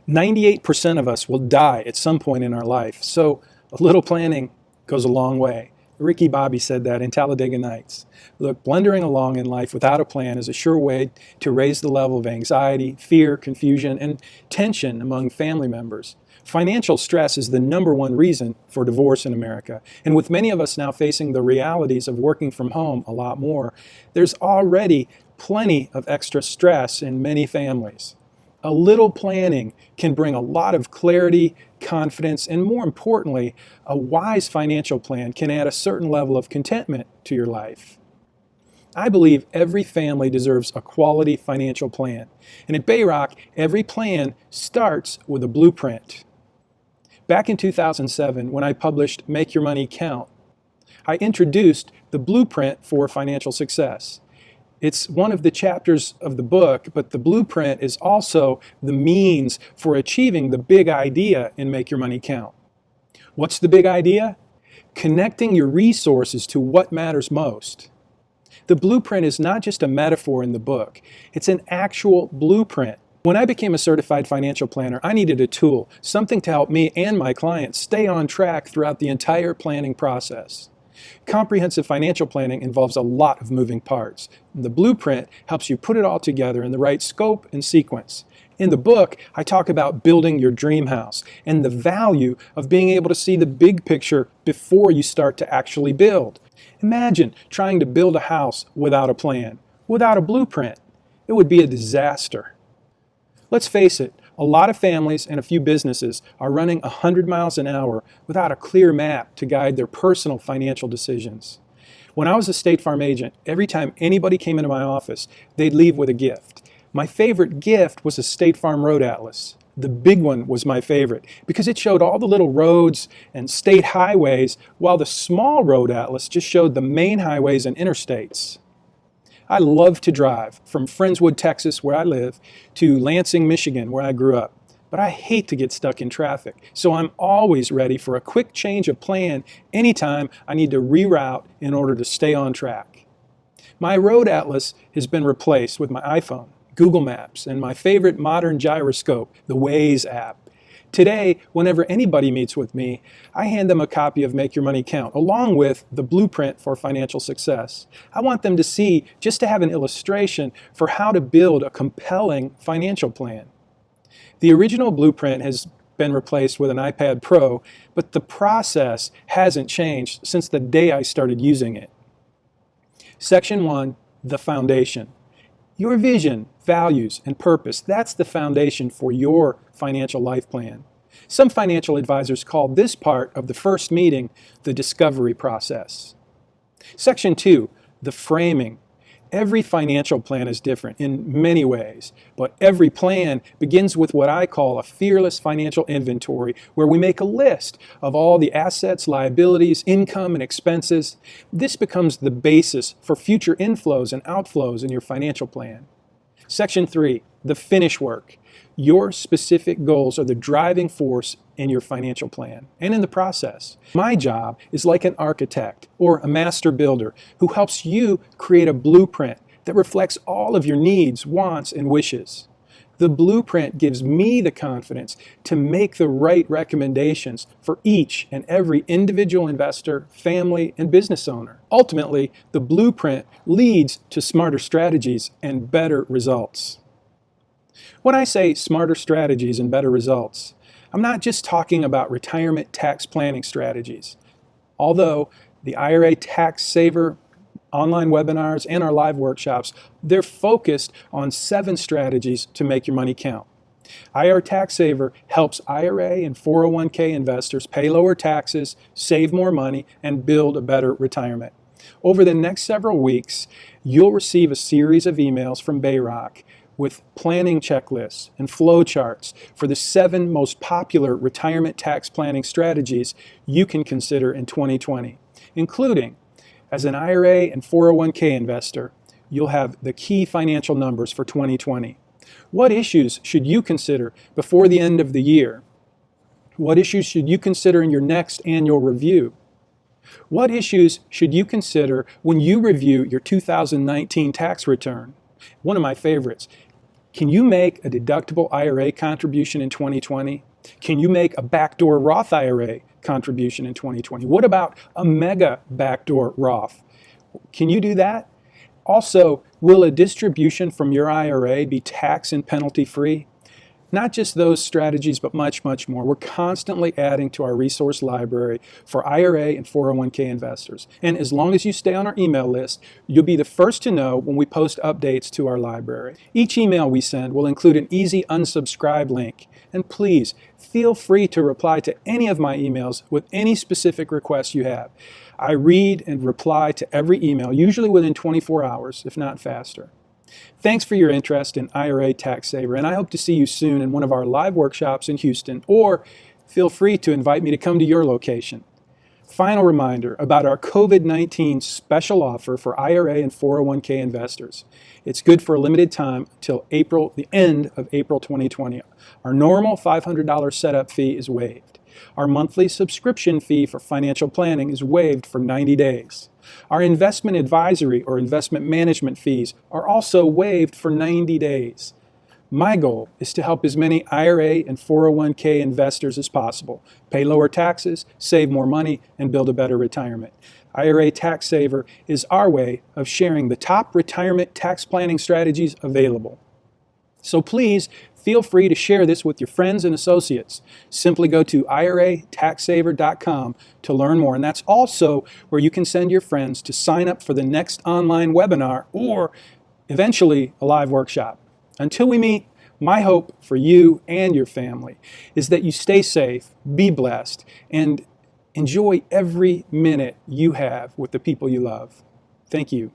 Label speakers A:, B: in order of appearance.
A: 98% of us will die at some point in our life, so a little planning goes a long way. Ricky Bobby said that in Talladega Nights. Look, blundering along in life without a plan is a sure way to raise the level of anxiety, fear, confusion, and tension among family members. Financial stress is the #1 reason for divorce in America. And with many of us now facing the realities of working from home a lot more, there's already plenty of extra stress in many families. A little planning can bring a lot of clarity, confidence, and more importantly, a wise financial plan can add a certain level of contentment to your life. I believe every family deserves a quality financial plan. And at BayRock, every plan starts with a blueprint. Back in 2007, when I published Make Your Money Count, I introduced the blueprint for financial success. It's one of the chapters of the book, but the blueprint is also the means for achieving the big idea in Make Your Money Count. What's the big idea? Connecting your resources to what matters most. The blueprint is not just a metaphor in the book, it's an actual blueprint. When I became a certified financial planner, I needed a tool, something to help me and my clients stay on track throughout the entire planning process. Comprehensive financial planning involves a lot of moving parts. The blueprint helps you put it all together in the right scope and sequence. In the book, I talk about building your dream house and the value of being able to see the big picture before you start to actually build. Imagine trying to build a house without a plan, without a blueprint. It would be a disaster. Let's face it, a lot of families and a few businesses are running 100 miles an hour without a clear map to guide their personal financial decisions. When I was a State Farm agent, every time anybody came into my office, they'd leave with a gift. My favorite gift was a State Farm Road Atlas. The big one was my favorite because it showed all the little roads and state highways, while the small road atlas just showed the main highways and interstates. I love to drive from Friendswood, Texas, where I live, to Lansing, Michigan, where I grew up. But I hate to get stuck in traffic, so I'm always ready for a quick change of plan anytime I need to reroute in order to stay on track. My road atlas has been replaced with my iPhone, Google Maps, and my favorite modern gyroscope, the Waze app. Today, whenever anybody meets with me, I hand them a copy of Make Your Money Count, along with the blueprint for financial success. I want them to see, just to have an illustration for how to build a compelling financial plan. The original blueprint has been replaced with an iPad Pro, but the process hasn't changed since the day I started using it. Section 1, the foundation. Your vision, values, and purpose, that's the foundation for your financial life plan. Some financial advisors call this part of the first meeting the discovery process. Section 2, the framing. Every financial plan is different in many ways, but every plan begins with what I call a fearless financial inventory, where we make a list of all the assets, liabilities, income, and expenses. This becomes the basis for future inflows and outflows in your financial plan. Section 3, the finish work. Your specific goals are the driving force in your financial plan and in the process. My job is like an architect or a master builder who helps you create a blueprint that reflects all of your needs, wants, and wishes. The blueprint gives me the confidence to make the right recommendations for each and every individual investor, family, and business owner. Ultimately, the blueprint leads to smarter strategies and better results. When I say smarter strategies and better results, I'm not just talking about retirement tax planning strategies. Although the IRA Tax Saver online webinars and our live workshops, they're focused on 7 strategies to make your money count. IRA Tax Saver helps IRA and 401k investors pay lower taxes, save more money, and build a better retirement. Over the next several weeks, you'll receive a series of emails from BayRock with planning checklists and flowcharts for the 7 most popular retirement tax planning strategies you can consider in 2020, including, as an IRA and 401k investor, you'll have the key financial numbers for 2020. What issues should you consider before the end of the year? What issues should you consider in your next annual review? What issues should you consider when you review your 2019 tax return? One of my favorites. Can you make a deductible IRA contribution in 2020? Can you make a backdoor Roth IRA contribution in 2020? What about a mega backdoor Roth? Can you do that? Also, will a distribution from your IRA be tax and penalty free? Not just those strategies, but much, much more. We're constantly adding to our resource library for IRA and 401k investors. And as long as you stay on our email list, you'll be the first to know when we post updates to our library. Each email we send will include an easy unsubscribe link. And please, feel free to reply to any of my emails with any specific requests you have. I read and reply to every email, usually within 24 hours, if not faster. Thanks for your interest in IRA Tax Saver, and I hope to see you soon in one of our live workshops in Houston, or feel free to invite me to come to your location. Final reminder about our COVID-19 special offer for IRA and 401k investors. It's good for a limited time until the end of April 2020. Our normal $500 setup fee is waived. Our monthly subscription fee for financial planning is waived for 90 days. Our investment advisory or investment management fees are also waived for 90 days. My goal is to help as many IRA and 401k investors as possible pay lower taxes, save more money, and build a better retirement. IRA Tax Saver is our way of sharing the top retirement tax planning strategies available. So please feel free to share this with your friends and associates. Simply go to irataxsaver.com to learn more. And that's also where you can send your friends to sign up for the next online webinar or eventually a live workshop. Until we meet, my hope for you and your family is that you stay safe, be blessed, and enjoy every minute you have with the people you love. Thank you.